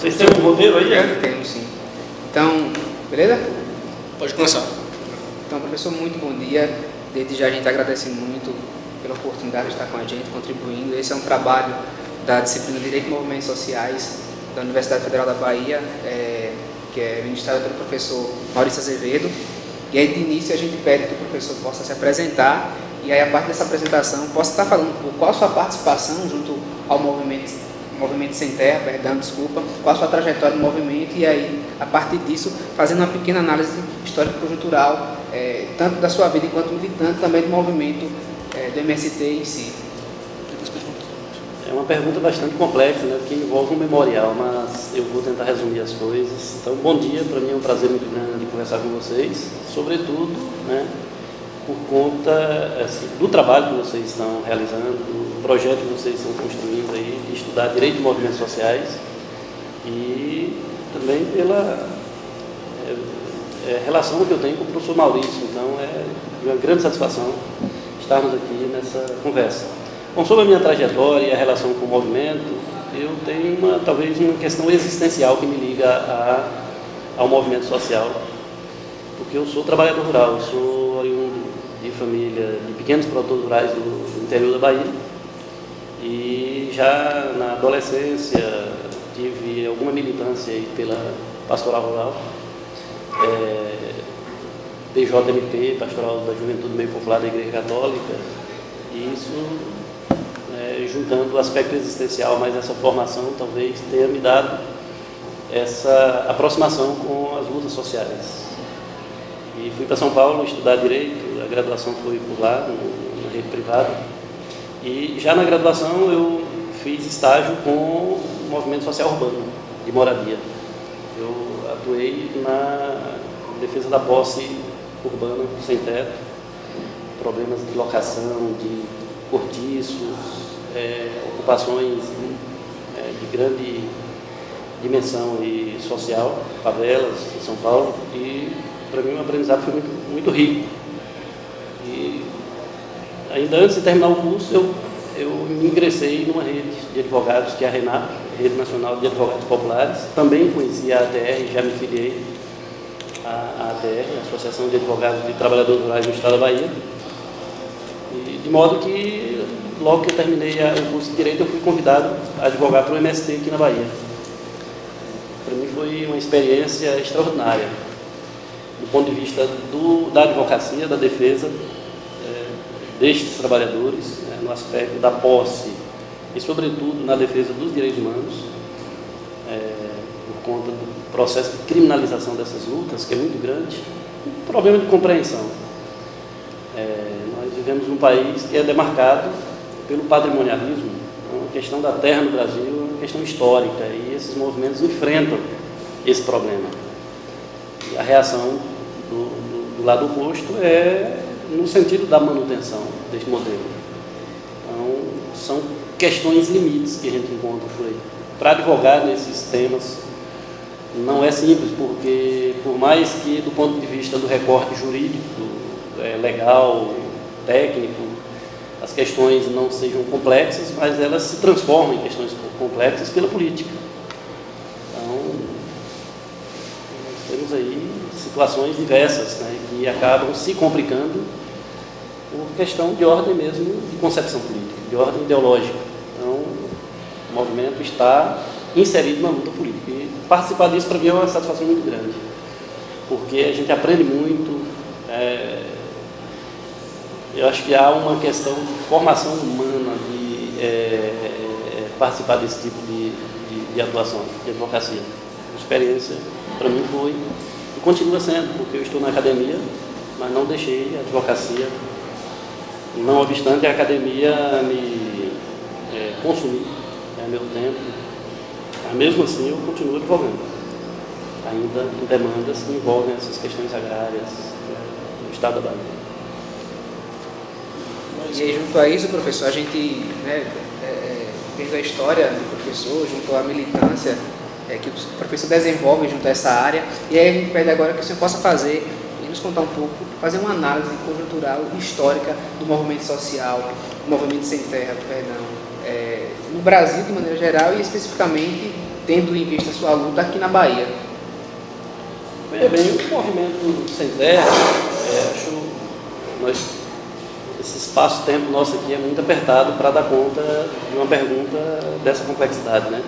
Vocês têm um roteiro aí, é? Temos sim. Então, beleza? Pode começar. Então, professor, muito bom dia. Desde já a gente agradece muito pela oportunidade de estar com a gente, contribuindo. Esse é um trabalho da disciplina de Direito e Movimentos Sociais da Universidade Federal da Bahia, que é ministrada pelo professor Maurício Azevedo. E aí, de início, a gente pede que o professor possa se apresentar e aí, a partir dessa apresentação, possa estar falando um pouco qual a sua participação junto ao Movimento Sem Terra, qual a sua trajetória no movimento e aí, a partir disso, fazendo uma pequena análise histórico-conjuntural, tanto da sua vida enquanto militante, também do movimento do MST em si. É uma pergunta bastante complexa, né, porque envolve um memorial, mas eu vou tentar resumir as coisas. Então, bom dia, para mim é um prazer muito grande conversar com vocês, sobretudo, né, por conta assim, do trabalho que vocês estão realizando, do projeto que vocês estão construindo aí, de estudar Direito e Movimentos Sociais, e também pela relação que eu tenho com o professor Maurício. Então, é uma grande satisfação estarmos aqui nessa conversa. Bom, sobre a minha trajetória e a relação com o movimento, eu tenho talvez uma questão existencial que me liga ao movimento social, porque eu sou trabalhador rural, eu sou oriundo de família de pequenos produtores rurais do interior da Bahia, e já na adolescência tive alguma militância aí pela pastoral rural, PJMP, Pastoral da Juventude Meio Popular da Igreja Católica, e isso, juntando o aspecto existencial, mas essa formação talvez tenha me dado essa aproximação com as lutas sociais. E fui para São Paulo estudar Direito, a graduação foi por lá, na rede privada, e já na graduação eu fiz estágio com o movimento social urbano, de moradia. Eu atuei na defesa da posse urbana sem teto, problemas de locação, de cortiços, ocupações de grande dimensão e social, favelas em São Paulo, e para mim o aprendizado foi muito, muito rico. E ainda antes de terminar o curso, eu me ingressei numa rede de advogados, que é a RENAP, Rede Nacional de Advogados Populares. Também conheci a ADR, já me filiei à ADR, Associação de Advogados de Trabalhadores Rurais do Estado da Bahia. E, de modo que, logo que eu terminei o curso de Direito, eu fui convidado a advogar para o MST aqui na Bahia. Para mim foi uma experiência extraordinária, do ponto de vista da advocacia, da defesa destes trabalhadores, no aspecto da posse e, sobretudo, na defesa dos direitos humanos, por conta do processo de criminalização dessas lutas, que é muito grande, um problema de compreensão. Nós vivemos num país que é demarcado pelo patrimonialismo. A questão da terra no Brasil é uma questão histórica, e esses movimentos enfrentam esse problema. E a reação do lado oposto é no sentido da manutenção deste modelo. Então, são questões limites que a gente encontra por aí. Para advogar nesses temas não é simples, porque por mais que do ponto de vista do recorte jurídico, legal, técnico, as questões não sejam complexas, mas elas se transformam em questões complexas pela política. Então, nós temos aí situações diversas, que acabam se complicando por questão de ordem mesmo de concepção política, de ordem ideológica. Então, o movimento está inserido na luta política. E participar disso, para mim, é uma satisfação muito grande, porque a gente aprende muito. Eu acho que há uma questão de formação humana, de participar desse tipo de atuação, de advocacia. A experiência, para mim, foi e continua sendo, porque eu estou na academia, mas não deixei a advocacia, não obstante a academia me consumir meu tempo, mas mesmo assim eu continuo advogando, ainda em demandas que envolvem essas questões agrárias do Estado da Bahia. E aí, junto a isso, professor, a gente, vendo a história do professor, junto à militância que o professor desenvolve junto a essa área, e aí a gente pede agora que o senhor possa fazer e nos contar um pouco, fazer uma análise conjuntural histórica do movimento social, do movimento sem terra, no Brasil de maneira geral e especificamente tendo em vista a sua luta aqui na Bahia? Bem, o movimento Sem Terra, acho esse espaço-tempo nosso aqui é muito apertado para dar conta de uma pergunta dessa complexidade, né?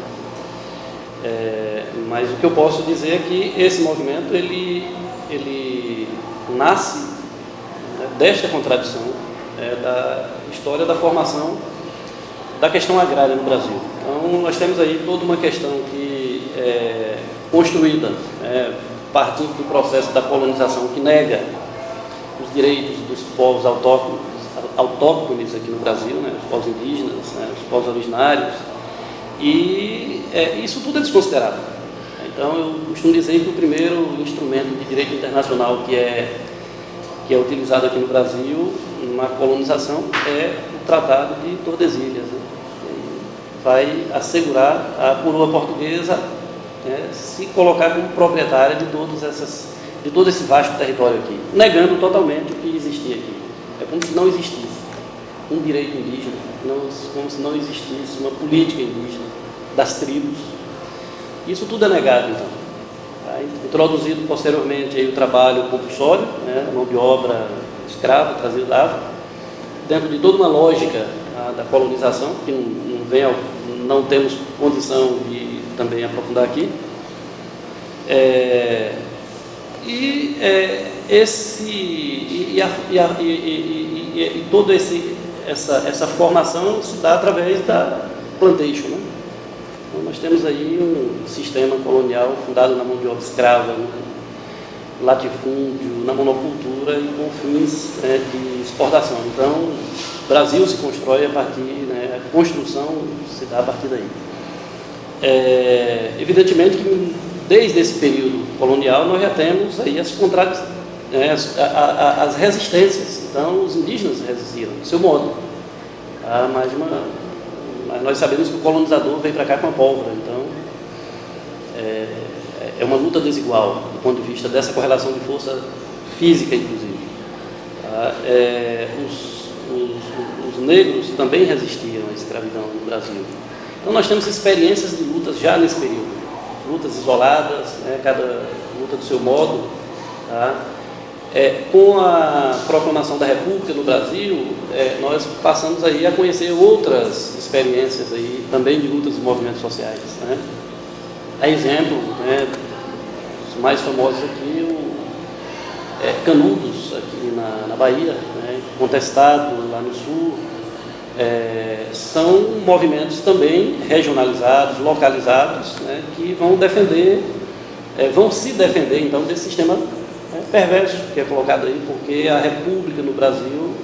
Mas o que eu posso dizer é que esse movimento ele nasce, né, desta contradição da história da formação da questão agrária no Brasil. Então, nós temos aí toda uma questão que é construída partindo do processo da colonização que nega os direitos dos povos autóctones aqui no Brasil, né, os povos indígenas, né, os povos originários, e isso tudo é desconsiderado. Então, eu costumo dizer que o primeiro instrumento de direito internacional que é utilizado aqui no Brasil, na colonização, é o Tratado de Tordesilhas, né? Vai assegurar a coroa portuguesa se colocar como proprietária de todo esse vasto território aqui, negando totalmente o que existia aqui. É como se não existisse um direito indígena, como se não existisse uma política indígena das tribos. Isso tudo é negado, então. Introduzido posteriormente aí o trabalho compulsório, né, mão de obra escrava, trazida da África, dentro de toda uma lógica da colonização, que não temos condição de também aprofundar aqui. Toda essa formação se dá através da plantation, né? Então, nós temos aí um sistema colonial fundado na mão de obra escrava, no latifúndio, na monocultura e com fins de exportação. Então, o Brasil se constrói a partir, a construção se dá a partir daí. Evidentemente que desde esse período colonial nós já temos aí as resistências. Então, os indígenas resistiram, do seu modo. Mas nós sabemos que o colonizador veio para cá com a pólvora, então é uma luta desigual do ponto de vista dessa correlação de força física, inclusive. Os negros também resistiram à escravidão no Brasil. Então nós temos experiências de lutas já nesse período, lutas isoladas, cada luta do seu modo. Com a proclamação da República no Brasil, nós passamos aí a conhecer outras experiências aí, também de lutas e movimentos sociais, né? A exemplo, os mais famosos aqui, Canudos, aqui na Bahia, Contestado, lá no Sul, são movimentos também regionalizados, localizados, que vão se defender, então, desse sistema perverso que é colocado aí, porque a República no Brasil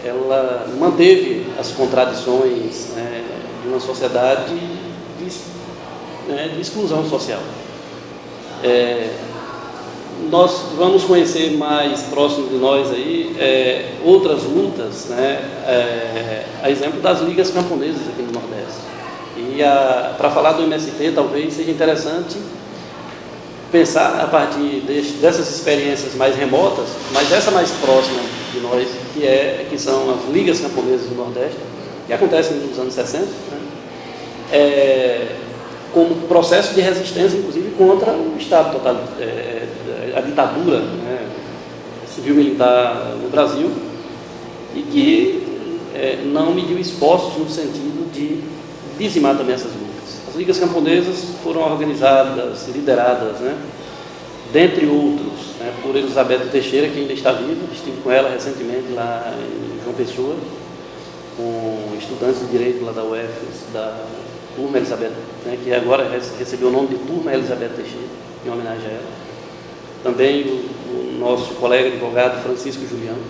ela manteve as contradições de uma sociedade de exclusão social. Nós vamos conhecer mais próximo de nós aí outras lutas, a exemplo das ligas camponesas aqui no Nordeste. E para falar do MST, talvez seja interessante pensar a partir dessas experiências mais remotas, mas essa mais próxima de nós, que são as ligas camponesas do Nordeste, que acontecem nos anos 60, como processo de resistência, inclusive, contra o Estado total, a ditadura civil-militar no Brasil, e que não mediu esforços no sentido de dizimar também essas lutas. As ligas camponesas foram organizadas, lideradas, dentre outros, por Elizabeth Teixeira, que ainda está viva. Estive com ela recentemente lá em João Pessoa, com estudantes de direito lá da UFES, da Turma Elizabeth, que agora recebeu o nome de Turma Elizabeth Teixeira, em homenagem a ela. Também o nosso colega advogado Francisco Juliano,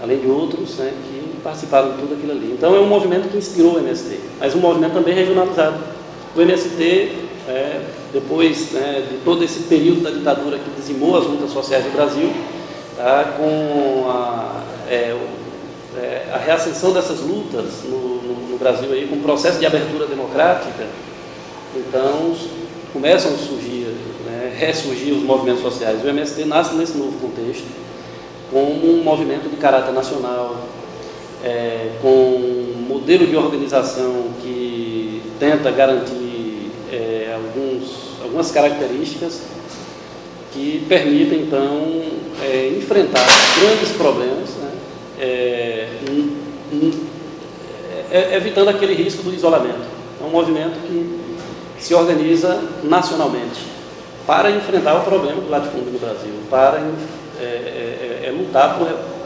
além de outros que participaram de tudo aquilo ali. Então é um movimento que inspirou o MST, mas um movimento também regionalizado. O MST, depois de todo esse período da ditadura que dizimou as lutas sociais do Brasil, com a reascensão dessas lutas no Brasil, aí, com o processo de abertura democrática, então começam a surgir, ressurgir os movimentos sociais. O MST nasce nesse novo contexto, como um movimento de caráter nacional, com um modelo de organização que tenta garantir algumas características que permitem, então, enfrentar grandes problemas, né, evitando aquele risco do isolamento. É um movimento que se organiza nacionalmente para enfrentar o problema do latifúndio no Brasil, para lutar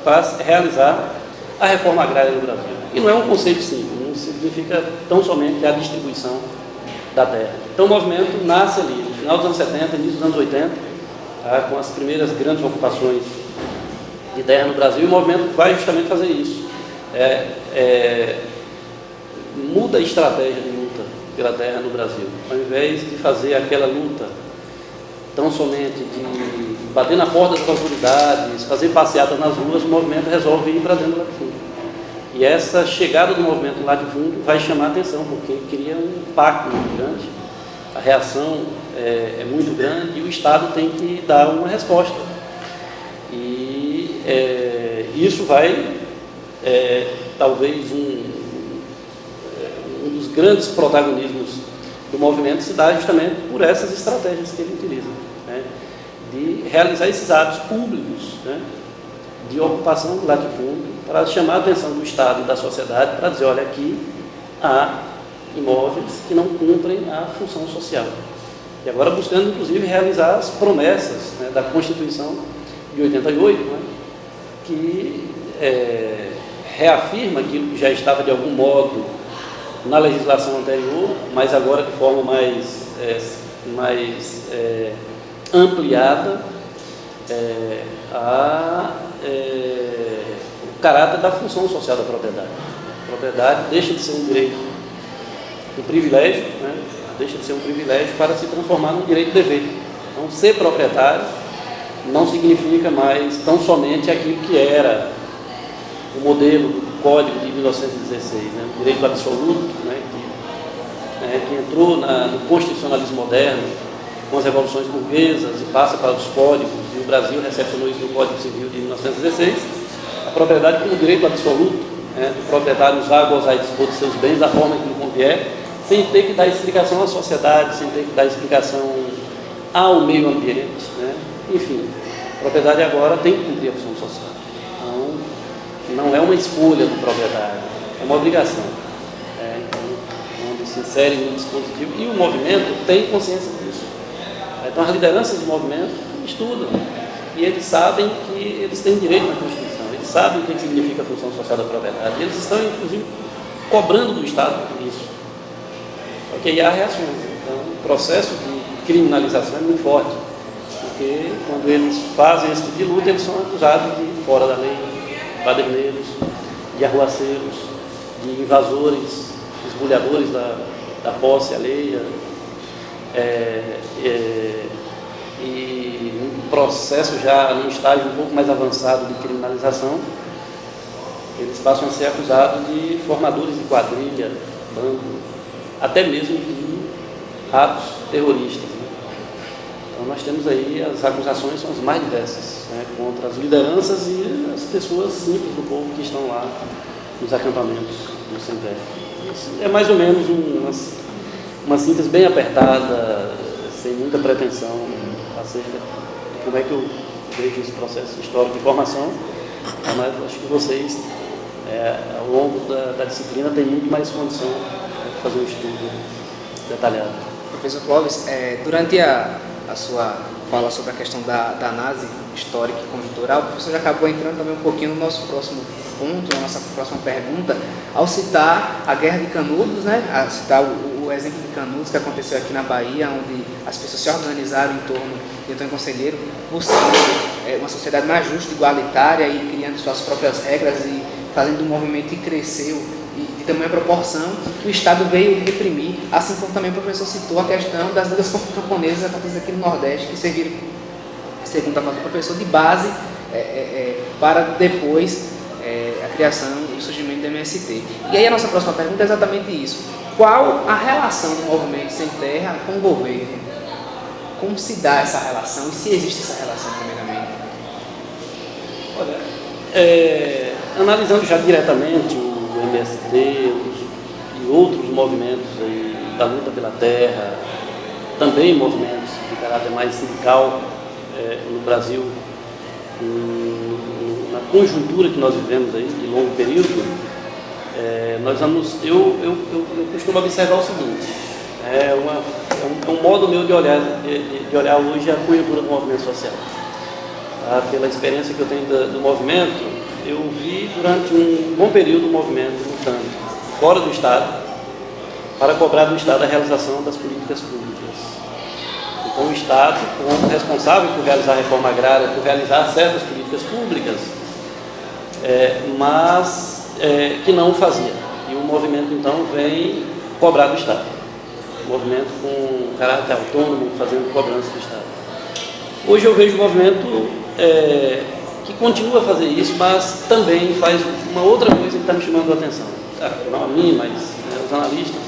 para realizar a reforma agrária no Brasil. E não é um conceito simples, não significa tão somente a distribuição da terra. Então o movimento nasce ali, no final dos anos 70, início dos anos 80, tá, com as primeiras grandes ocupações de terra no Brasil, e o movimento vai justamente fazer isso. Muda a estratégia de luta pela terra no Brasil. Ao invés de fazer aquela luta tão somente de bater na porta das autoridades, fazer passeata nas ruas, o movimento resolve ir para dentro do latifúndio. E essa chegada do movimento no latifúndio vai chamar a atenção, porque cria um impacto muito grande, a reação é muito grande e o Estado tem que dar uma resposta. E isso vai, talvez, um dos grandes protagonismos do movimento se dá justamente por essas estratégias que ele utiliza, né, de realizar esses atos públicos, né, de ocupação do latifúndio, para chamar a atenção do Estado e da sociedade, para dizer, olha, aqui há imóveis que não cumprem a função social. E agora buscando, inclusive, realizar as promessas, né, da Constituição de 88, né, que reafirma aquilo que já estava, de algum modo, na legislação anterior, mas agora de forma mais ampliada, o caráter da função social da propriedade. A propriedade deixa de ser um direito, um privilégio, né? Deixa de ser um privilégio para se transformar num direito de dever. Então, ser proprietário não significa mais tão somente aquilo que era o modelo do Código de 1916, né? O direito absoluto, né? Que entrou no constitucionalismo moderno, com as revoluções burguesas e passa para os códigos, e o Brasil recepcionou isso no Código Civil de 1916, a propriedade como direito absoluto, né? O proprietário usar, gozar e dispor de seus bens da forma que lhe convier, sem ter que dar explicação à sociedade, sem ter que dar explicação ao meio ambiente, né? Enfim, a propriedade agora tem que cumprir a função social. Então, não é uma escolha do proprietário, é uma obrigação. Então, onde se insere no dispositivo, e o movimento tem consciência disso. Então, as lideranças do movimento estudam, e eles sabem que eles têm direito na Constituição, eles sabem o que significa a função social da propriedade, e eles estão, inclusive, cobrando do Estado isso. Só que aí há reações. Então, o processo de criminalização é muito forte, porque quando eles fazem esse tipo de luta, eles são acusados de fora da lei, baderneiros, de arruaceiros, de invasores, esbulhadores da posse alheia, e um processo já num estágio um pouco mais avançado de criminalização, eles passam a ser acusados de formadores de quadrilha, bando, até mesmo de atos terroristas, né? Então nós temos aí, as acusações são as mais diversas, né, contra as lideranças e as pessoas simples do povo que estão lá nos acampamentos do Sem Terra. Isso é mais ou menos uma síntese bem apertada, sem muita pretensão acerca de como é que eu vejo esse processo histórico de formação, mas acho que vocês, ao longo da disciplina, têm muito mais condição de fazer um estudo detalhado. Professor Clóvis, durante a sua fala sobre a questão da análise histórica e conjuntural, o professor já acabou entrando também um pouquinho no nosso próximo ponto, na nossa próxima pergunta, ao citar a Guerra de Canudos, né? A citar o exemplo de Canudos que aconteceu aqui na Bahia, onde as pessoas se organizaram em torno de Antônio Conselheiro, buscando uma sociedade mais justa, igualitária, e criando suas próprias regras e fazendo um movimento que cresceu de tamanha proporção, que o Estado veio reprimir, assim como também o professor citou a questão das ligas camponesas acontecidas aqui no Nordeste, que serviram, segundo a fala do professor, de base para depois a criação e o surgimento do MST. E aí a nossa próxima pergunta é exatamente isso. Qual a relação do movimento Sem Terra com o governo? Como se dá essa relação e se existe essa relação, primeiramente? Olha, analisando já diretamente o MST e outros movimentos aí da luta pela terra, também movimentos de caráter mais sindical no Brasil, na conjuntura que nós vivemos aí, de longo período, eu costumo observar o seguinte: é um modo meu de olhar hoje a conjuntura do movimento social. Tá? Pela experiência que eu tenho do movimento, eu vi durante um bom período o movimento lutando fora do Estado para cobrar do Estado a realização das políticas públicas. Então, o Estado, como responsável por realizar a reforma agrária, por realizar certas políticas públicas, mas que não o fazia. E o movimento, então, vem cobrar do Estado. O movimento com caráter autônomo, fazendo cobrança do Estado. Hoje eu vejo o movimento que continua a fazer isso, mas também faz uma outra coisa que está me chamando a atenção. Não a mim, mas os analistas.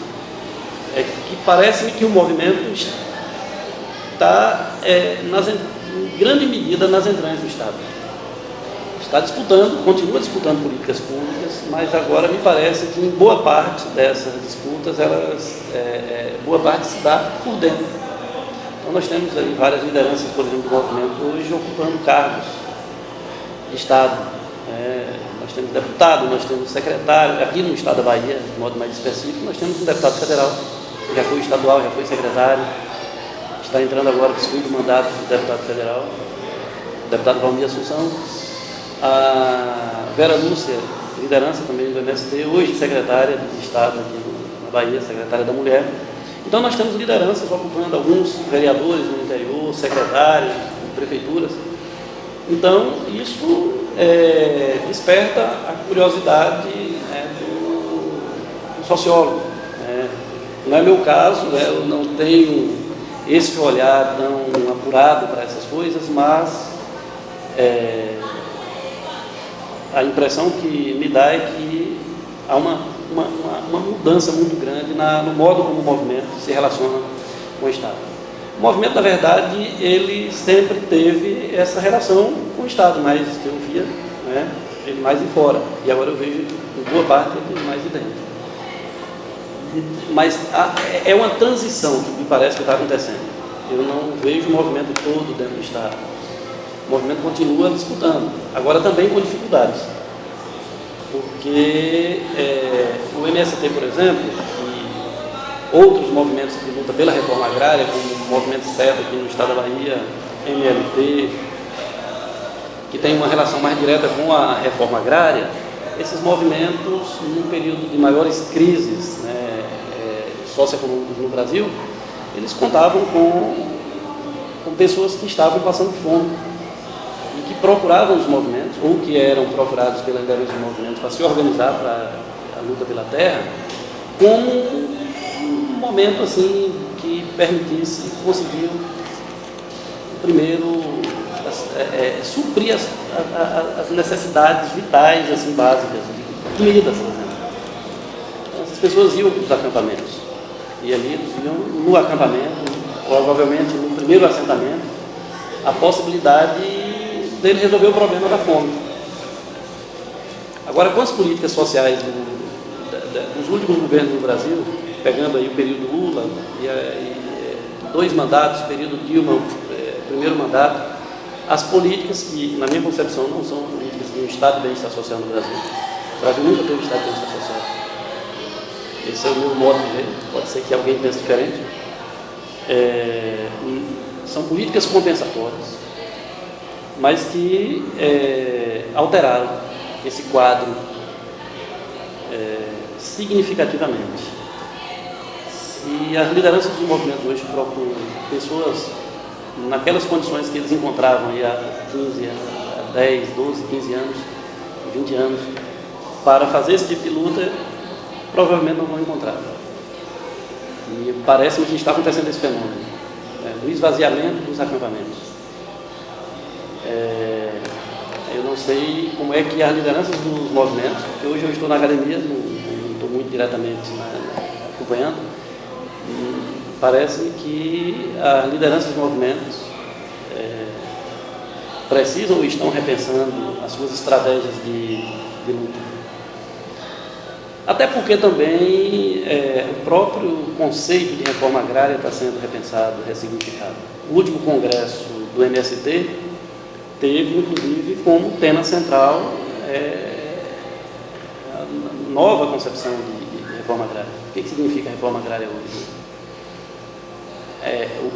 Que parece-me que o movimento está, em grande medida, nas entranhas do Estado. Está disputando, continua disputando políticas públicas, mas agora me parece que em boa parte dessas disputas, boa parte se dá por dentro. Então nós temos aí várias lideranças, por exemplo, do movimento hoje ocupando cargos de Estado. Nós temos deputado, nós temos secretário, aqui no Estado da Bahia, de modo mais específico, nós temos um deputado federal, já foi estadual, já foi secretário, está entrando agora para o segundo mandato do deputado federal, o deputado Valmir Assunção. A Vera Lúcia, liderança também do MST, hoje secretária de Estado aqui na Bahia, secretária da Mulher. Então nós temos lideranças ocupando, alguns vereadores no interior, secretários, prefeituras. Então isso desperta a curiosidade do sociólogo. Não é meu caso, eu não tenho esse olhar tão apurado para essas coisas, mas a impressão que me dá é que há uma mudança muito grande no modo como o movimento se relaciona com o Estado. O movimento, na verdade, ele sempre teve essa relação com o Estado, mas que eu via ele mais de fora. E agora eu vejo, em boa parte, ele mais de dentro. Mas é uma transição que me parece que está acontecendo. Eu não vejo o movimento todo dentro do Estado. O movimento continua disputando, agora também com dificuldades. Porque o MST, por exemplo, e outros movimentos que lutam pela reforma agrária, como o Movimento Certo aqui no Estado da Bahia, MLT, que tem uma relação mais direta com a reforma agrária, esses movimentos, num período de maiores crises socioeconômicas no Brasil, eles contavam com pessoas que estavam passando fome e que procuravam os movimentos, ou que eram procurados pelas lideranças dos movimentos para se organizar para a luta pela terra, como um momento assim que permitisse conseguir primeiro suprir as necessidades vitais assim, básicas, de comida, por exemplo. Então, essas pessoas iam para os acampamentos. E ali eles viam no acampamento, provavelmente no primeiro assentamento, a possibilidade dele resolver o problema da fome. Agora, com as políticas sociais dos últimos governos no Brasil, pegando aí o período Lula e 2 mandatos, período Dilma, primeiro mandato, as políticas que, na minha concepção, não são políticas de um Estado de bem-estar social no Brasil. O Brasil nunca teve um Estado de bem-estar social. Esse é o meu modo de ver, pode ser que alguém pense diferente. São políticas compensatórias, mas que alteraram esse quadro significativamente. Se as lideranças dos movimentos hoje procuram pessoas naquelas condições que eles encontravam aí há 10, 12, 15 anos, 20 anos, para fazer esse tipo de luta, provavelmente não vão encontrar. E parece-me que está acontecendo esse fenômeno, do esvaziamento dos acampamentos. Eu não sei como é que as lideranças dos movimentos, porque hoje eu estou na academia, não estou muito diretamente acompanhando, parece-me que as lideranças dos movimentos precisam ou estão repensando as suas estratégias de luta. Até porque também o próprio conceito de reforma agrária está sendo repensado, ressignificado. O último congresso do MST teve, inclusive, como tema central a nova concepção de reforma agrária. O que significa reforma agrária hoje?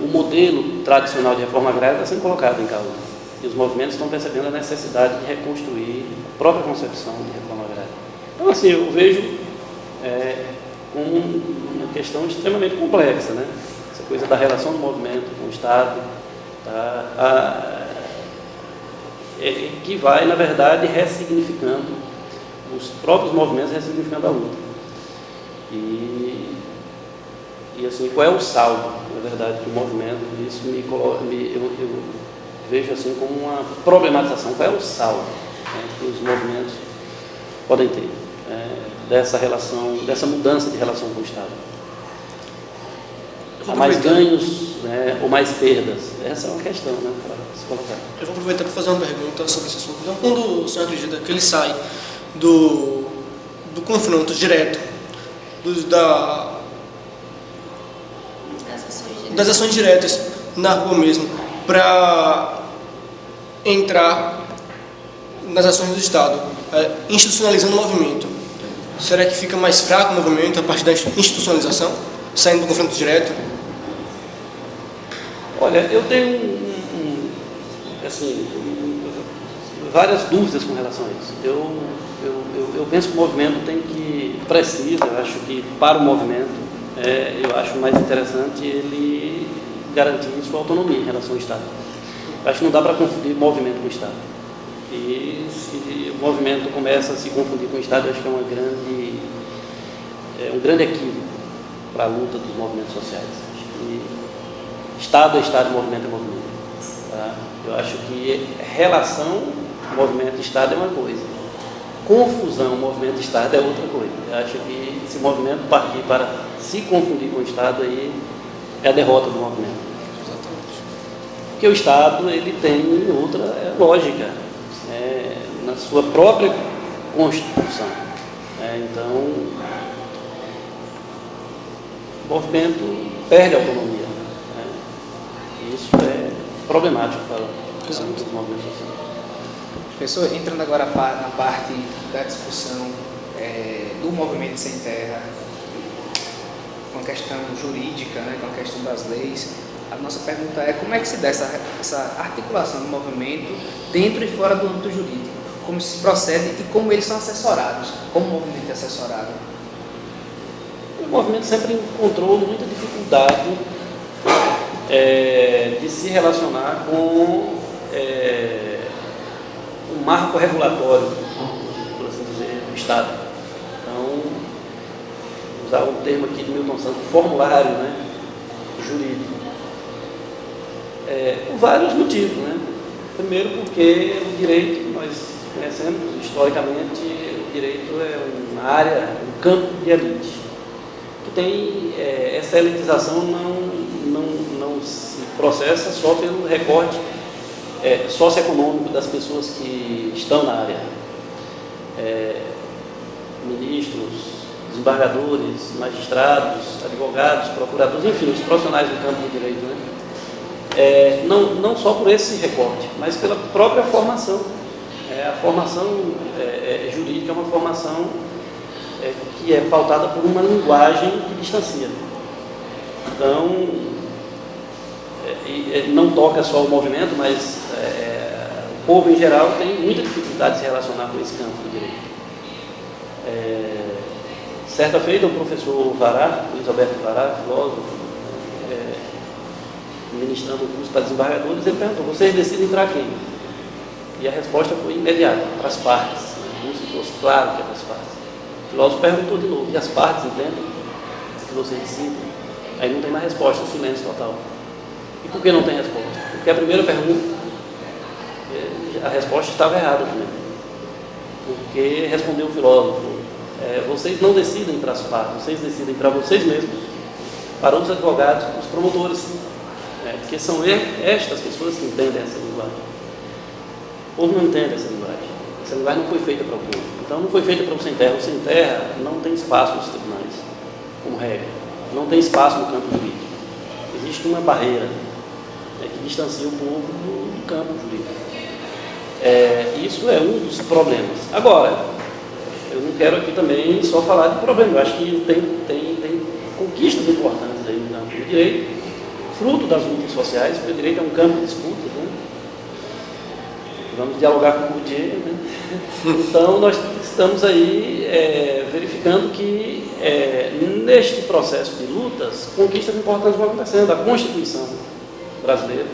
O modelo tradicional de reforma agrária está sendo colocado em causa. E os movimentos estão percebendo a necessidade de reconstruir a própria concepção de reforma agrária. Então, assim, eu vejo como uma questão extremamente complexa, né? Essa coisa da relação do movimento com o Estado, que vai, na verdade, ressignificando os próprios movimentos, ressignificando a luta. E assim, qual é o saldo, na verdade, do movimento? Isso eu vejo assim como uma problematização. Qual é o saldo, né, que os movimentos podem ter dessa relação, dessa mudança de relação com o Estado? Há mais ganhos, né, ou mais perdas? Essa é uma questão, né, para se colocar. Eu vou aproveitar para fazer uma pergunta sobre esse assunto. Então, quando o senhor acredita que ele sai do confronto direto das ações diretas na rua mesmo, para entrar nas ações do Estado, institucionalizando o movimento, será que fica mais fraco o movimento a partir da institucionalização, saindo do confronto direto? Olha, eu tenho assim, várias dúvidas com relação a isso. Eu penso que o movimento precisa, eu acho que para o movimento, eu acho mais interessante ele garantir sua autonomia em relação ao Estado. Eu acho que não dá para confundir movimento com o Estado. E se o movimento começa a se confundir com o Estado, eu acho que é um grande equívoco para a luta dos movimentos sociais. Acho que Estado é Estado, movimento é movimento. Tá? Eu acho que relação movimento-Estado é uma coisa, confusão movimento-Estado é outra coisa. Eu acho que se o movimento partir para se confundir com o Estado, aí é a derrota do movimento. Exatamente. Porque o Estado ele tem outra lógica na sua própria constituição. Então, o movimento perde a autonomia. Isso é problemático para os movimentos sociais. Professor, entrando agora na parte da discussão do movimento sem terra, com a questão jurídica, né, com a questão das leis, a nossa pergunta é como é que se dá essa articulação do movimento dentro e fora do âmbito jurídico? Como se procede e como eles são assessorados? Como o movimento é assessorado? O movimento sempre encontrou muita dificuldade de se relacionar com um marco regulatório, por assim dizer, do Estado. Então, usar o termo aqui de Milton Santos, formulário, né, jurídico. Por vários motivos, né? Primeiro porque o direito, nós conhecemos historicamente, o direito é uma área, um campo de elite, que tem essa elitização não se processa só pelo recorte socioeconômico das pessoas que estão na área. Ministros, desembargadores, magistrados, advogados, procuradores, enfim, os profissionais do campo do direito, né? Não só por esse recorte, mas pela própria formação. A formação jurídica é uma formação que é pautada por uma linguagem que distancia. Então, não toca só o movimento, mas o povo em geral tem muita dificuldade de se relacionar com esse campo do direito. Certa feita, o professor Vará, Luiz Alberto Vará, filósofo, ministrando o curso para desembargadores, ele perguntou: vocês decidem para quem? E a resposta foi imediata: para as partes. Como se fosse claro que é para as partes. O filósofo perguntou de novo: e as partes entendem que vocês decidem? Aí não tem mais resposta, silêncio total. E por que não tem resposta? Porque a primeira pergunta, a resposta estava errada também. Porque respondeu o filósofo: vocês não decidem para as partes, vocês decidem para vocês mesmos, para os advogados, os promotores, porque são estas pessoas que entendem essa linguagem. O povo não entende essa linguagem. Essa linguagem não foi feita para o povo. Então, não foi feita para o sem terra. O sem terra não tem espaço nos tribunais, como regra. Não tem espaço no campo jurídico. Existe uma barreira, né, que distancia o povo do campo jurídico. Isso é um dos problemas. Agora, eu não quero aqui também só falar de problema. Eu acho que tem conquistas importantes aí no campo do direito, fruto das lutas sociais, porque o direito é um campo de disputa, né? Vamos dialogar com o Bourdieu, né? Então, nós estamos aí verificando que neste processo de lutas, conquistas importantes vão acontecendo. A Constituição brasileira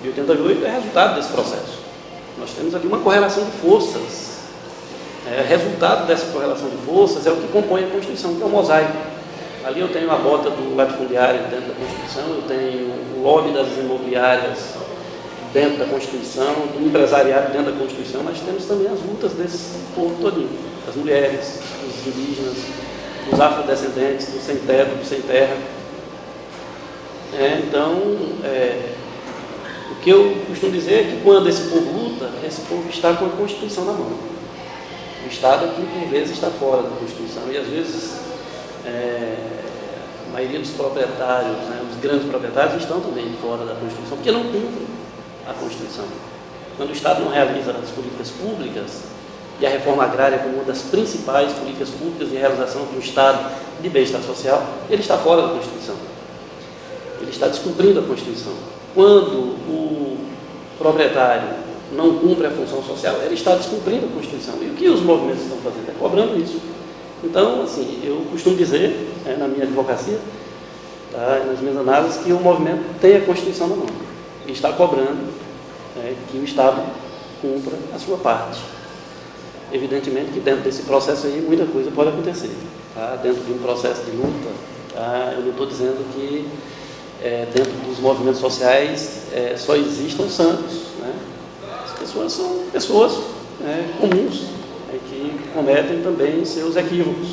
de 88 é resultado desse processo. Nós temos ali uma correlação de forças. Resultado dessa correlação de forças é o que compõe a Constituição, que é um mosaico. Ali eu tenho a bota do latifundiário dentro da Constituição, eu tenho o lobby das imobiliárias dentro da Constituição, do empresariado dentro da Constituição, mas temos também as lutas desse povo todinho, das mulheres, dos indígenas, dos afrodescendentes, do sem teto, do sem terra. Então, o que eu costumo dizer é que quando esse povo luta, esse povo está com a Constituição na mão. O Estado aqui, por vezes, está fora da Constituição e, às vezes, a maioria dos proprietários, né, os grandes proprietários, estão também fora da Constituição, porque não cumprem a Constituição. Quando o Estado não realiza as políticas públicas, e a reforma agrária como uma das principais políticas públicas de realização de um Estado de bem-estar social, ele está fora da Constituição. Ele está descumprindo a Constituição. Quando o proprietário não cumpre a função social, ele está descumprindo a Constituição. E o que os movimentos estão fazendo? É cobrando isso. Então, assim, eu costumo dizer, na minha advocacia, nas minhas análises, que o movimento tem a Constituição na mão. E está cobrando que o Estado cumpra a sua parte. Evidentemente que dentro desse processo aí muita coisa pode acontecer. Dentro de um processo de luta, eu não estou dizendo que dentro dos movimentos sociais só existam santos. Né? As pessoas são pessoas comuns, que cometem também seus equívocos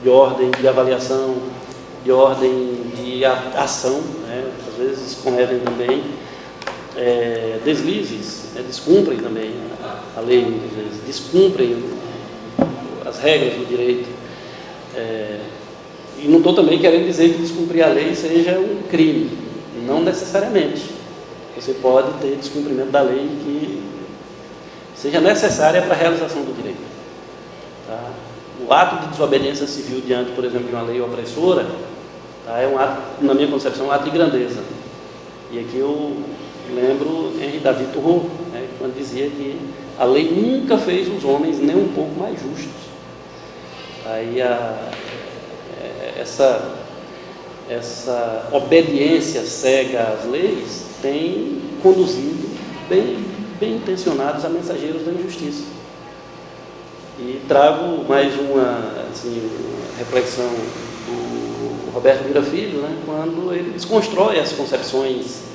de ordem de avaliação, de ordem de ação. Né? Às vezes cometem também deslizes, descumprem também a lei, muitas vezes, descumprem as regras do direito. E não estou também querendo dizer que descumprir a lei seja um crime, não necessariamente. Você pode ter descumprimento da lei que seja necessária para a realização do direito. O ato de desobediência civil diante, por exemplo, de uma lei opressora, é um ato, na minha concepção, um ato de grandeza. E aqui eu lembro Henri David Thoreau, quando dizia que a lei nunca fez os homens nem um pouco mais justos. Aí essa obediência cega às leis tem conduzido bem intencionados a mensageiros da injustiça. E trago mais uma reflexão do Roberto Lira Filho, né, quando ele desconstrói as concepções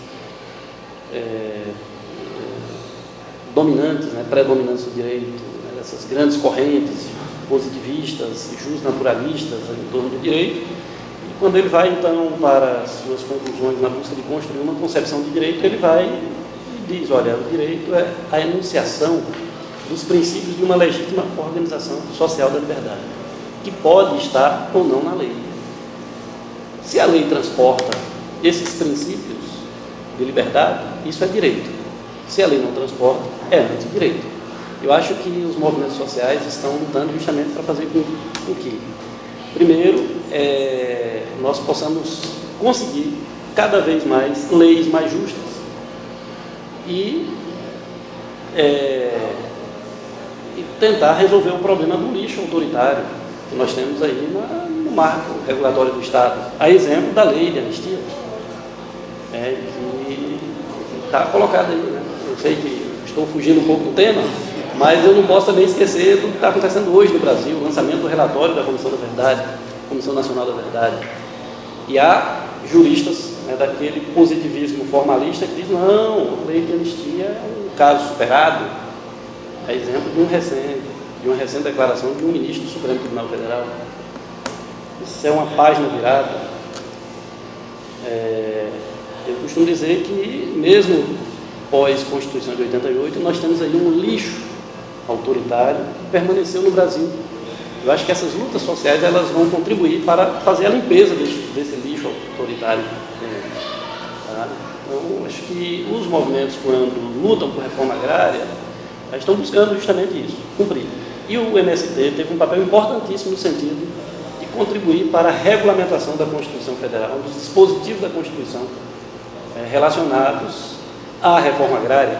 dominantes, predominantes do direito, dessas grandes correntes positivistas e justnaturalistas em torno do direito. E quando ele vai, então, para as suas conclusões na busca de construir uma concepção de direito, ele vai e diz, olha, o direito é a enunciação dos princípios de uma legítima organização social da liberdade, que pode estar ou não na lei. Se a lei transporta esses princípios de liberdade, isso é direito. Se a lei não transporta, é antidireito. Eu acho que os movimentos sociais estão lutando justamente para fazer com que, primeiro, nós possamos conseguir cada vez mais leis mais justas e tentar resolver o problema do lixo autoritário que nós temos aí no marco regulatório do Estado. A exemplo da lei de anistia, que está colocada aí. Né? Eu sei que estou fugindo um pouco do tema, mas eu não posso também esquecer do que está acontecendo hoje no Brasil, o lançamento do relatório da Comissão da Verdade, Comissão Nacional da Verdade. E há juristas daquele positivismo formalista que diz, não, a lei de anistia é um caso superado. É exemplo de uma recente declaração de um ministro do Supremo Tribunal Federal. Isso é uma página virada. Eu costumo dizer que, mesmo pós-Constituição de 88, nós temos aí um lixo autoritário que permaneceu no Brasil. Eu acho que essas lutas sociais elas vão contribuir para fazer a limpeza desse lixo autoritário. Tá? Então, acho que os movimentos, quando lutam por reforma agrária, estão buscando justamente isso, cumprir. E o MST teve um papel importantíssimo no sentido de contribuir para a regulamentação da Constituição Federal, dos dispositivos da Constituição relacionados à reforma agrária,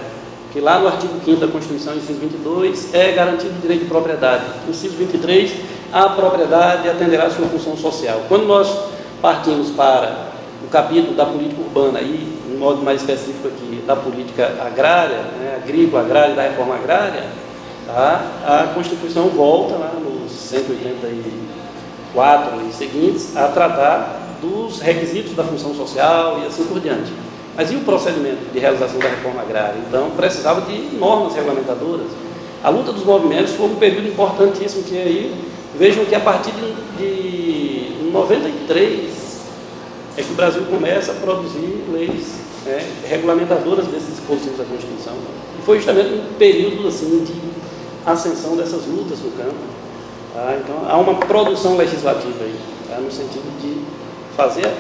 que lá no artigo 5º da Constituição, inciso 22, é garantido o direito de propriedade. Inciso 23, a propriedade atenderá à sua função social. Quando nós partimos para o capítulo da política urbana e, de modo mais específico aqui, da política agrária, agrícola, agrária e da reforma agrária, tá? A Constituição volta, lá nos 184 e seguintes, a tratar dos requisitos da função social e assim por diante. Mas e o procedimento de realização da reforma agrária? Então, precisava de normas regulamentadoras. A luta dos movimentos foi um período importantíssimo, que aí, vejam que a partir de 93 é que o Brasil começa a produzir leis regulamentadoras desses dispositivos da Constituição. E foi justamente um período assim, de ascensão dessas lutas no campo. Tá? Então, há uma produção legislativa aí, tá? No sentido de fazer,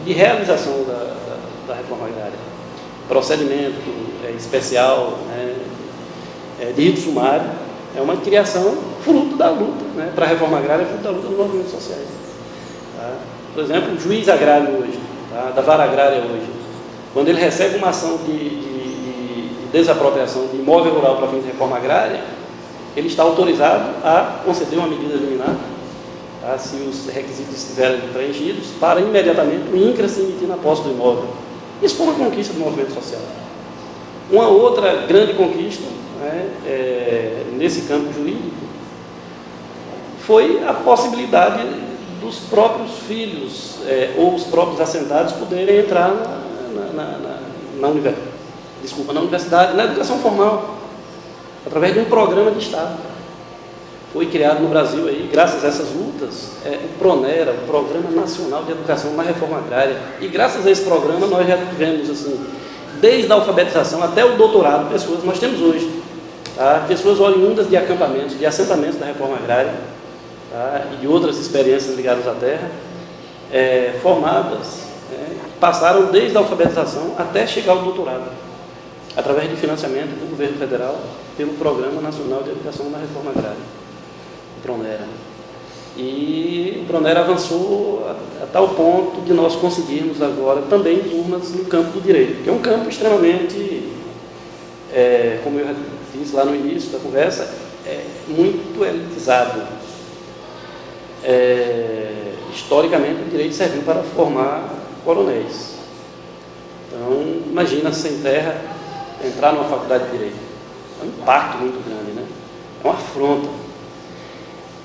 de realização da reforma agrária. Procedimento especial, de rito sumário, é uma criação fruto da luta, para a reforma agrária, fruto da luta dos movimentos sociais. Tá? Por exemplo, o juiz agrário hoje, tá? Da vara agrária hoje, quando ele recebe uma ação de desapropriação de imóvel rural para fins de reforma agrária, ele está autorizado a conceder uma medida liminar, tá? Se os requisitos estiverem preenchidos, para imediatamente o INCRA se emitir na posse do imóvel. Isso foi uma conquista do movimento social. Uma outra grande conquista, nesse campo jurídico, foi a possibilidade dos próprios filhos ou os próprios assentados poderem entrar na universidade, na educação formal, através de um programa de Estado. Foi criado no Brasil, aí, graças a essas lutas, o PRONERA, o Programa Nacional de Educação na Reforma Agrária. E graças a esse programa nós já tivemos, assim, desde a alfabetização até o doutorado, pessoas, nós temos hoje, tá? Pessoas oriundas de acampamentos, de assentamentos da Reforma Agrária, tá? E de outras experiências ligadas à terra, formadas, passaram desde a alfabetização até chegar ao doutorado, através de financiamento do governo federal pelo Programa Nacional de Educação na Reforma Agrária. PRONERA. E o PRONERA avançou a tal ponto de nós conseguirmos agora também turmas no campo do direito, que é um campo extremamente, como eu já disse lá no início da conversa, muito elitizado. Historicamente, o direito serviu para formar coronéis. Então, imagina sem terra entrar numa faculdade de direito. É um impacto muito grande, né? É uma afronta.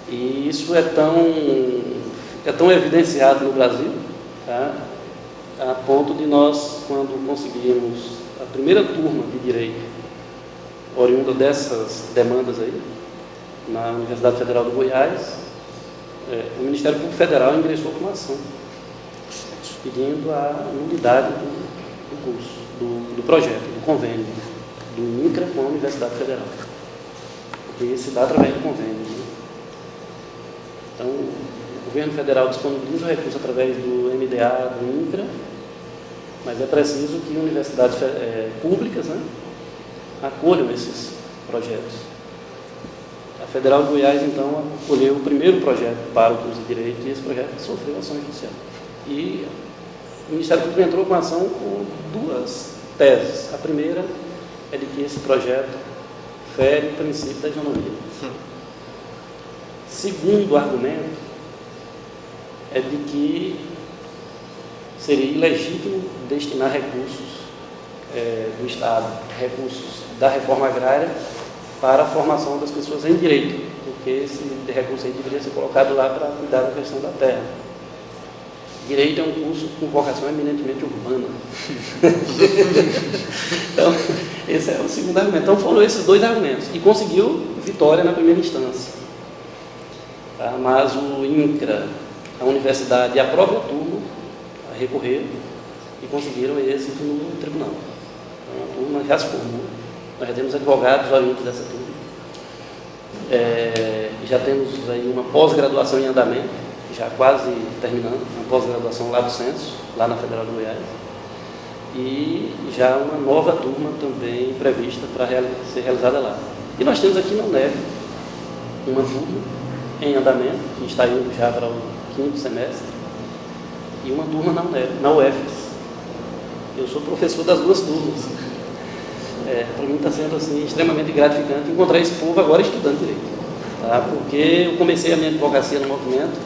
E isso é tão evidenciado no Brasil, tá? A ponto de nós, quando conseguimos a primeira turma de direito, oriunda dessas demandas aí, na Universidade Federal do Goiás, o Ministério Público Federal ingressou com uma ação, pedindo a nulidade do curso, do projeto, do convênio, do INCRA com a Universidade Federal. Porque se dá através do convênio. Então, o governo federal disponibiliza o recurso através do MDA, do INCRA, mas é preciso que universidades públicas, acolham esses projetos. A Federal de Goiás, então, acolheu o primeiro projeto para o curso de Direito e esse projeto sofreu ação judicial. E o Ministério Público entrou com ação com duas teses. A primeira é de que esse projeto fere o princípio da isonomia. Segundo argumento é de que seria ilegítimo destinar recursos do Estado, recursos da reforma agrária, para a formação das pessoas em direito, porque esse recurso aí deveria ser colocado lá para cuidar da questão da terra. Direito é um curso com vocação eminentemente urbana. Então, esse é o segundo argumento. Então, foram esses dois argumentos. E conseguiu vitória na primeira instância. Tá? Mas o INCRA, a universidade e a própria turma recorreram e conseguiram êxito no tribunal. Então, a turma já se formou Nós já temos advogados oriundos dessa turma. Já temos aí uma pós-graduação em andamento, já quase terminando, uma pós-graduação lá do Censo, lá na Federal de Goiás. E já uma nova turma também prevista para ser realizada lá. E nós temos aqui na UNEV uma turma em andamento, que está indo já para o 5º semestre, e uma turma na UFES. Eu sou professor das duas turmas. Para mim está sendo assim, extremamente gratificante encontrar esse povo agora estudando direito. Tá? Porque eu comecei a minha advocacia no movimento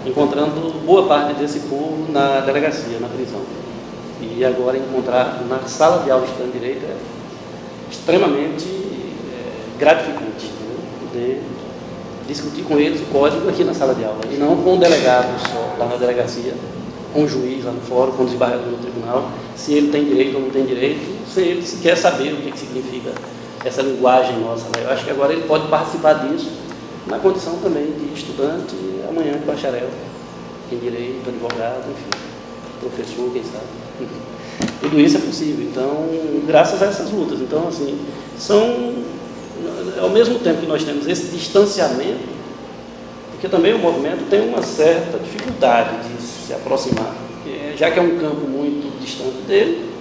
encontrando boa parte desse povo na delegacia, na prisão. E agora encontrar na sala de aula estudando direito é extremamente gratificante, né? Poder discutir com eles o código aqui na sala de aula, e não com o delegado só, lá na delegacia, com o juiz lá no fórum, com o desembargador no tribunal, se ele tem direito ou não tem direito, se ele quer saber o que significa essa linguagem nossa. Né? Eu acho que agora ele pode participar disso, na condição também de estudante, amanhã de bacharel, em direito, advogado, enfim, professor, quem sabe. Tudo isso é possível, então, graças a essas lutas. Então, assim, ao mesmo tempo que nós temos esse distanciamento, porque também o movimento tem uma certa dificuldade de se aproximar, porque, já que é um campo muito distante dele,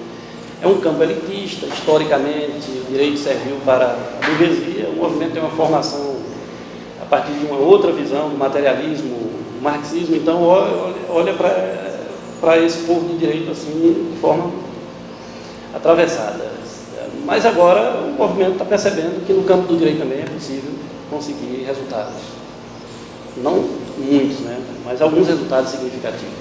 é um campo elitista, historicamente, o direito serviu para a burguesia, o movimento tem uma formação a partir de uma outra visão do materialismo, do marxismo, então olha para esse povo de direito assim, de forma atravessada. Mas agora o movimento está percebendo que no campo do direito também é possível conseguir resultados. Não muitos, né? Mas alguns resultados significativos.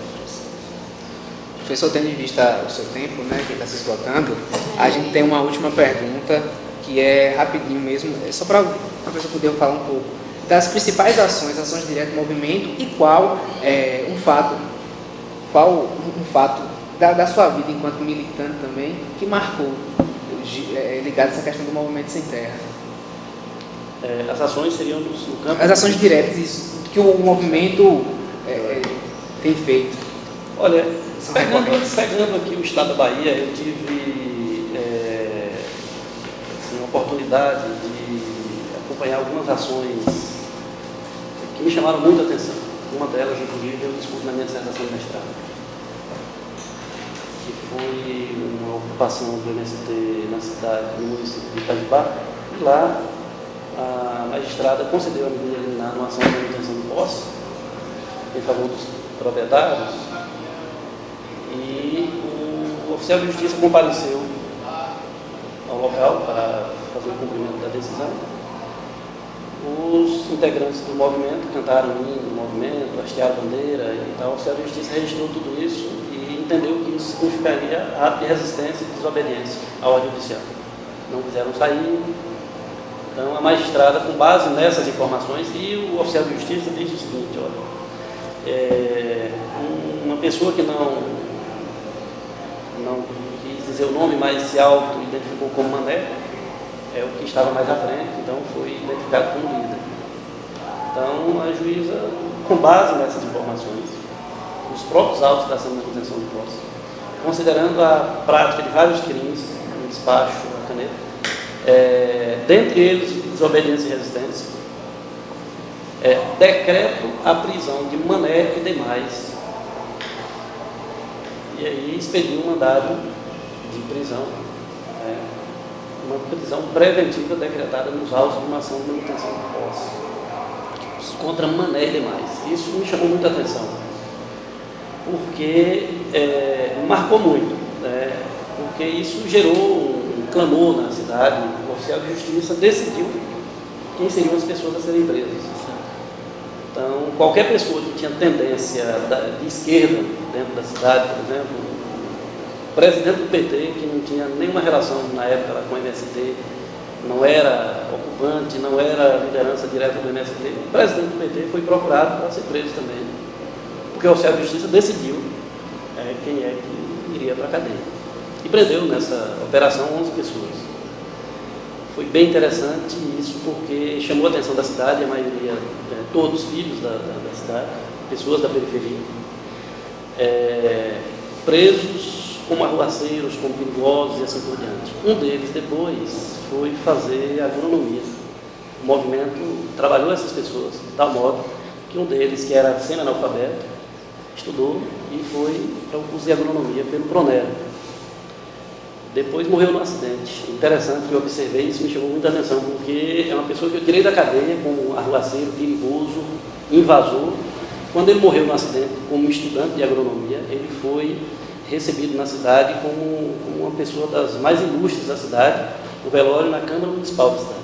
Professor, tendo em vista o seu tempo, né, que está se esgotando, a gente tem uma última pergunta, que é rapidinho mesmo, só para o professor poder falar um pouco das principais ações diretas do movimento e qual um fato da sua vida enquanto militante também, que marcou, ligado a essa questão do movimento sem terra. As ações seriam no campo... As ações diretas que o movimento tem feito. Olha, pegando aqui o estado da Bahia, eu tive a oportunidade de acompanhar algumas ações que me chamaram muita atenção. Uma delas, inclusive, eu discuto na minha dissertação de mestrado, que foi uma ocupação do MST na cidade, no município de Itajubá, e lá a magistrada concedeu a medida liminar numa ação de manutenção de posse em favor dos proprietários, e o oficial de justiça compareceu ao local para fazer o cumprimento da decisão. Os integrantes do movimento cantaram o hino do movimento, hastearam a bandeira e tal. O oficial de justiça registrou tudo isso e entendeu que isso significaria ato de resistência e desobediência à ordem judicial. Não quiseram sair. Então, a magistrada, com base nessas informações, e o oficial de justiça disse o seguinte: olha, uma pessoa que não quis dizer o nome, mas se auto-identificou como Mané, é o que estava mais à frente, então foi identificado como líder. Então, a juíza, com base nessas informações, os próprios autos da ação de manutenção de posse, considerando a prática de vários crimes, um despacho, a caneta, dentre eles desobediência e resistência, decreto a prisão de Mané e demais, e aí expediu um mandado de prisão, uma prisão preventiva decretada nos autos de uma ação de manutenção de posse contra Mané e demais. Isso me chamou muita atenção, porque marcou muito, porque isso gerou um clamor na cidade. O oficial de justiça decidiu quem seriam as pessoas a serem presas. Então, qualquer pessoa que tinha tendência de esquerda dentro da cidade, por exemplo, o presidente do PT, que não tinha nenhuma relação na época com o MST, não era ocupante, não era liderança direta do MST, o presidente do PT foi procurado para ser preso também, porque o oficial de justiça decidiu quem é que iria para a cadeia. E prendeu nessa operação 11 pessoas. Foi bem interessante isso, porque chamou a atenção da cidade, a maioria, todos filhos da cidade, pessoas da periferia, presos como arruaceiros, como perigosos e assim por diante. Um deles, depois, foi fazer agronomia. O movimento trabalhou essas pessoas de tal modo que um deles, que era semi-analfabeto, estudou e foi para o curso de agronomia pelo Pronera. Depois morreu num acidente. Interessante que eu observei, isso me chamou muita atenção, porque é uma pessoa que eu tirei da cadeia como arruaceiro, perigoso, invasor. Quando ele morreu no acidente, como estudante de agronomia, ele foi recebido na cidade como uma pessoa das mais ilustres da cidade, no velório na Câmara Municipal da cidade.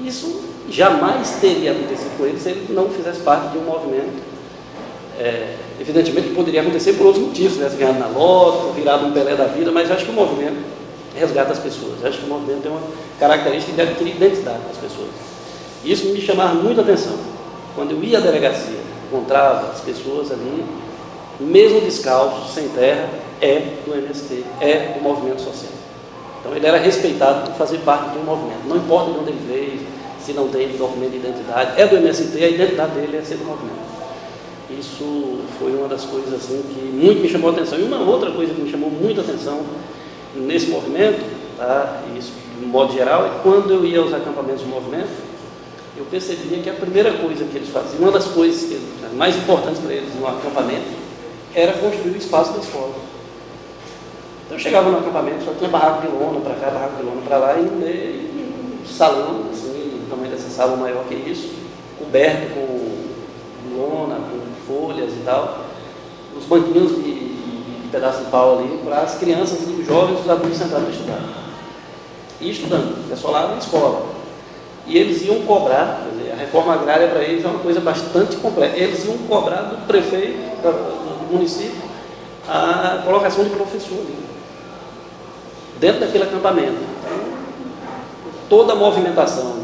Isso jamais teria acontecido com ele se ele não fizesse parte de um movimento. Evidentemente que poderia acontecer por outros motivos, né? Ganhado na loto, virado um Pelé da vida, mas acho que o movimento resgata as pessoas. Acho que o movimento tem uma característica de adquirir identidade das pessoas. Isso me chamava muita atenção. Quando eu ia à delegacia, encontrava as pessoas ali, mesmo descalços, sem terra, é do MST, é do movimento social. Então ele era respeitado por fazer parte de um movimento. Não importa de onde ele veio, se não tem documento de identidade, é do MST, a identidade dele é ser do movimento. Isso foi uma das coisas assim que muito me chamou a atenção. E uma outra coisa que me chamou muita atenção nesse movimento, tá? Isso de modo geral, é quando eu ia aos acampamentos do movimento, eu percebia que a primeira coisa que eles faziam, uma das coisas mais importantes para eles no acampamento, era construir o espaço da escola. Então eu chegava no acampamento, só tinha barraco de lona para cá, barraco de lona para lá, e no meio, um salão, assim, o tamanho dessa sala maior que isso, coberto com lona, com folhas e tal, os banquinhos de pedaço de pau ali, para as crianças e os jovens e os adultos sentarem para estudar. E estudando, o pessoal lá na escola. E eles iam cobrar, quer dizer, a reforma agrária para eles é uma coisa bastante complexa, eles iam cobrar do prefeito do município a colocação de professor ali, dentro daquele acampamento. Então, toda a movimentação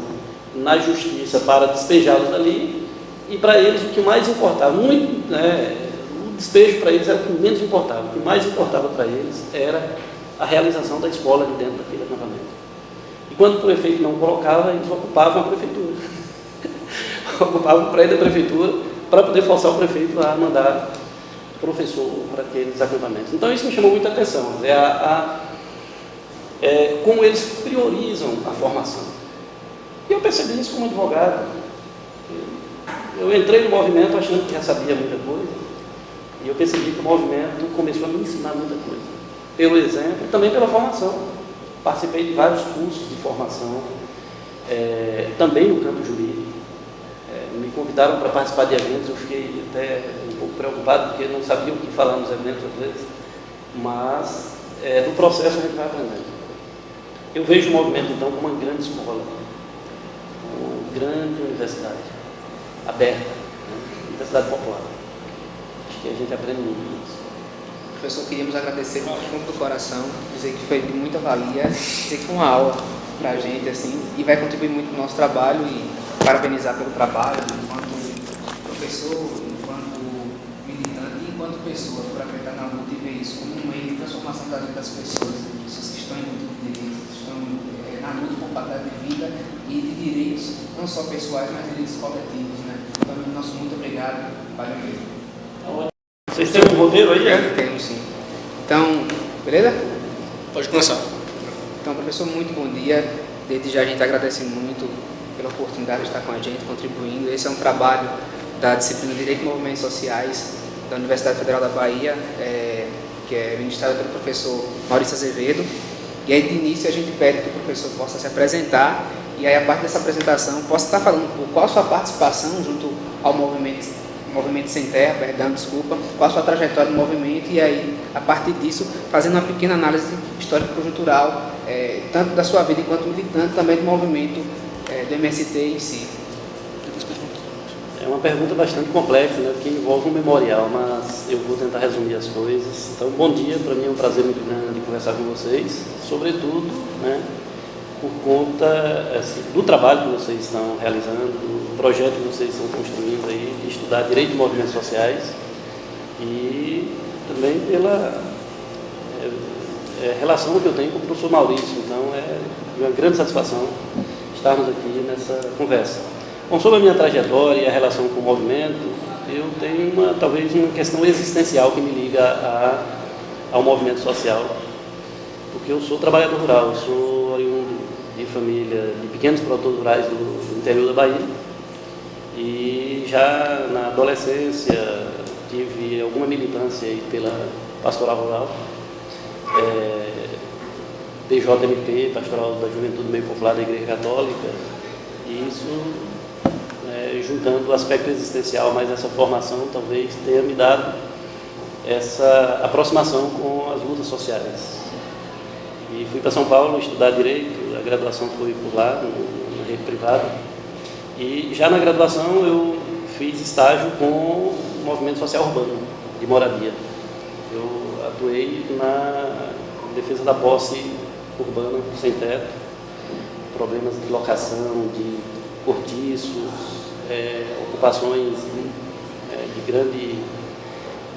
na justiça para despejá-los dali, e para eles o que mais importava, o despejo para eles era o que menos importava, o que mais importava para eles era a realização da escola ali dentro daquele acampamento. E quando o prefeito não colocava, eles ocupavam a prefeitura. Ocupavam o prédio da prefeitura para poder forçar o prefeito a mandar professor para aqueles acampamentos. Então isso me chamou muita atenção, como eles priorizam a formação. E eu percebi isso como advogado. Eu entrei no movimento achando que já sabia muita coisa, e eu percebi que o movimento começou a me ensinar muita coisa, pelo exemplo e também pela formação. Participei de vários cursos de formação, também no campo jurídico. Me convidaram para participar de eventos, eu fiquei até um pouco preocupado, porque não sabia o que falar nos eventos às vezes, mas do processo a gente vai aprendendo. Eu vejo o movimento, então, como uma grande escola, uma grande universidade, aberta, né? Universidade popular. Acho que a gente aprende muito isso. Professor, queríamos agradecer do fundo do coração, dizer que foi de muita valia, dizer que foi uma aula para a gente, assim, e vai contribuir muito para o nosso trabalho, e parabenizar pelo trabalho, enquanto professor, enquanto militante e enquanto pessoa, por acreditar na luta e ver isso como um meio de transformação da vida das pessoas que estão em luta de direitos, estão na luta por qualidade de vida e de direitos, não só pessoais, mas direitos coletivos, né? Então, nosso muito obrigado, valeu mesmo. Vocês têm um roteiro aí? Temos sim. Então, beleza? Pode começar. Então, professor, muito bom dia. Desde já a gente agradece muito pela oportunidade de estar com a gente, contribuindo. Esse é um trabalho da disciplina de Direito e Movimentos Sociais da Universidade Federal da Bahia, que é ministrada pelo professor Maurício Azevedo. E aí, de início, a gente pede que o professor possa se apresentar, e aí, a partir dessa apresentação, possa estar falando qual a sua participação junto ao Movimento Sem Terra, qual a sua trajetória no movimento, e aí, a partir disso, fazendo uma pequena análise histórico-conjuntural, tanto da sua vida enquanto militante, também do movimento do MST em si. É uma pergunta bastante complexa, né, porque envolve um memorial, mas eu vou tentar resumir as coisas. Então, bom dia, para mim é um prazer muito grande conversar com vocês, sobretudo, né, por conta do trabalho que vocês estão realizando, do projeto que vocês estão construindo aí, de estudar Direito e Movimentos Sociais, e também pela relação que eu tenho com o professor Maurício. Então, é uma grande satisfação estarmos aqui nessa conversa. Bom, sobre a minha trajetória e a relação com o movimento, eu tenho talvez uma questão existencial que me liga ao movimento social, porque eu sou trabalhador rural, eu sou oriundo de família de pequenos produtores rurais do interior da Bahia, e já na adolescência tive alguma militância aí pela pastoral rural, PJMP, Pastoral da Juventude Meio Popular da Igreja Católica, e isso, juntando o aspecto existencial, mas essa formação talvez tenha me dado essa aproximação com as lutas sociais. E fui para São Paulo estudar Direito, a graduação foi por lá, na rede privada, e já na graduação eu fiz estágio com o movimento social urbano, de moradia. Eu atuei na defesa da posse urbana sem teto, problemas de locação, de cortiços, ocupações de grande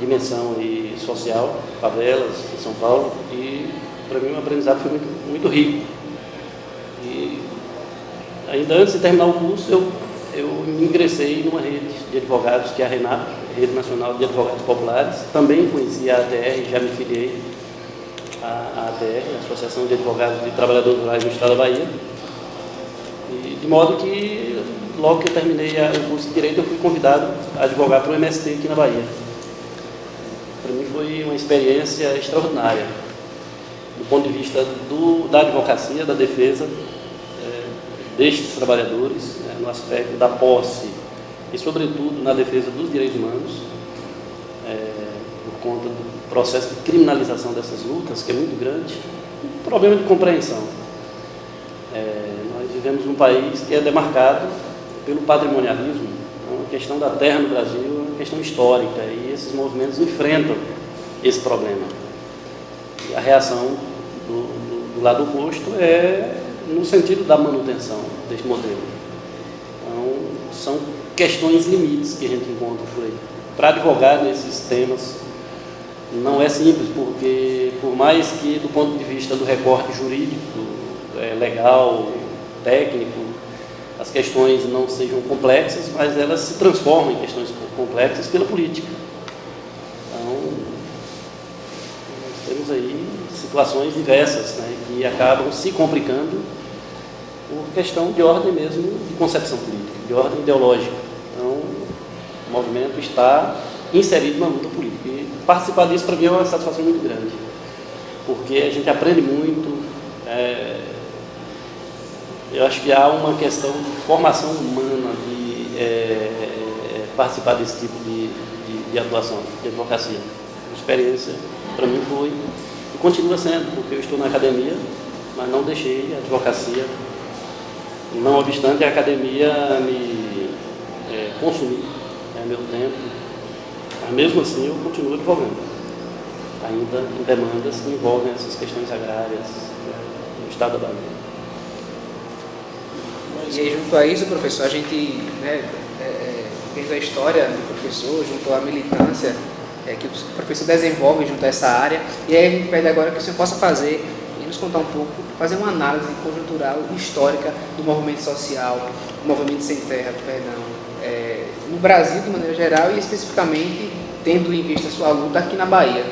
dimensão e social, favelas em São Paulo, e para mim o aprendizado foi muito rico. E ainda antes de terminar o curso, eu ingressei numa rede de advogados, que é a RENAP, Rede Nacional de Advogados Populares. Também conheci a ADR, já me filiei à ADR, Associação de Advogados de Trabalhadores Rurais do Estado da Bahia. E, de modo que, logo que eu terminei o curso de Direito, eu fui convidado a advogar para o MST aqui na Bahia. Para mim foi uma experiência extraordinária, do ponto de vista da advocacia, da defesa destes trabalhadores, no aspecto da posse e, sobretudo, na defesa dos direitos humanos, por conta do processo de criminalização dessas lutas, que é muito grande, um problema de compreensão. Nós vivemos num país que é demarcado pelo patrimonialismo. Então, a questão da terra no Brasil é uma questão histórica, e esses movimentos enfrentam esse problema. E a reação do lado oposto é no sentido da manutenção deste modelo. Então, são questões limites que a gente encontra por aí. Para advogar nesses temas não é simples, porque por mais que do ponto de vista do recorte jurídico, legal, técnico, as questões não sejam complexas, mas elas se transformam em questões complexas pela política. Então, nós temos aí situações diversas, que acabam se complicando por questão de ordem mesmo de concepção política, de ordem ideológica. Então, o movimento está inserido na luta política. E participar disso, para mim, é uma satisfação muito grande, porque a gente aprende muito. Eu acho que há uma questão de formação humana, de participar desse tipo de atuação, de advocacia. A experiência, para mim, foi e continua sendo, porque eu estou na academia, mas não deixei a advocacia, não obstante a academia me consumir meu tempo, mas mesmo assim eu continuo advogando, ainda em demandas que envolvem essas questões agrárias no estado da Bahia. E aí, junto a isso, professor, a gente, vendo a história do professor, junto à militância que o professor desenvolve junto a essa área, e aí a gente pede agora que o senhor possa fazer e nos contar um pouco, fazer uma análise conjuntural histórica do movimento social, do movimento sem terra, no Brasil de maneira geral e especificamente tendo em vista a sua luta aqui na Bahia.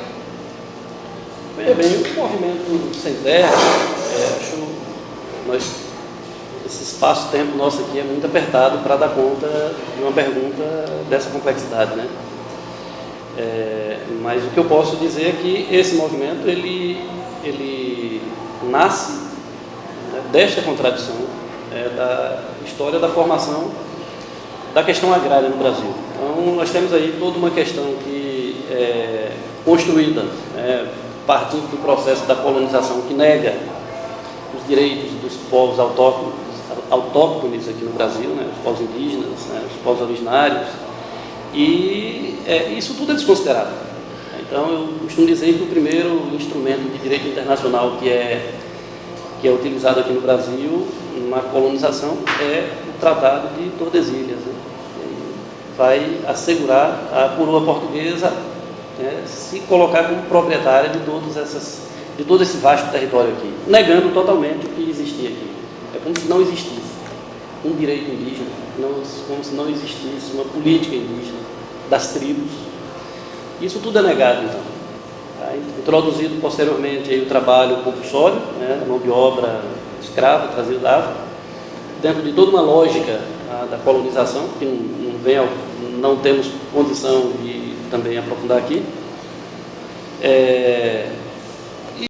Bem, o movimento sem terra, esse espaço-tempo nosso aqui é muito apertado para dar conta de uma pergunta dessa complexidade, mas o que eu posso dizer é que esse movimento ele nasce desta contradição da história da formação da questão agrária no Brasil. Então, nós temos aí toda uma questão que é construída partindo do processo da colonização, que nega os direitos dos povos autóctones aqui no Brasil, os povos indígenas, os povos originários, e isso tudo é desconsiderado. Então, eu costumo dizer que o primeiro instrumento de direito internacional que é utilizado aqui no Brasil, na colonização, é o Tratado de Tordesilhas, vai assegurar a coroa portuguesa se colocar como proprietária de todo esse vasto território aqui, negando totalmente o que existia aqui. É como se não existisse um direito indígena, como se não existisse uma política indígena das tribos. Isso tudo é negado, então. Tá? Introduzido posteriormente aí o trabalho compulsório, né, mão de obra escrava, trazida da África, dentro de toda uma lógica da colonização, que não temos condição de também aprofundar aqui.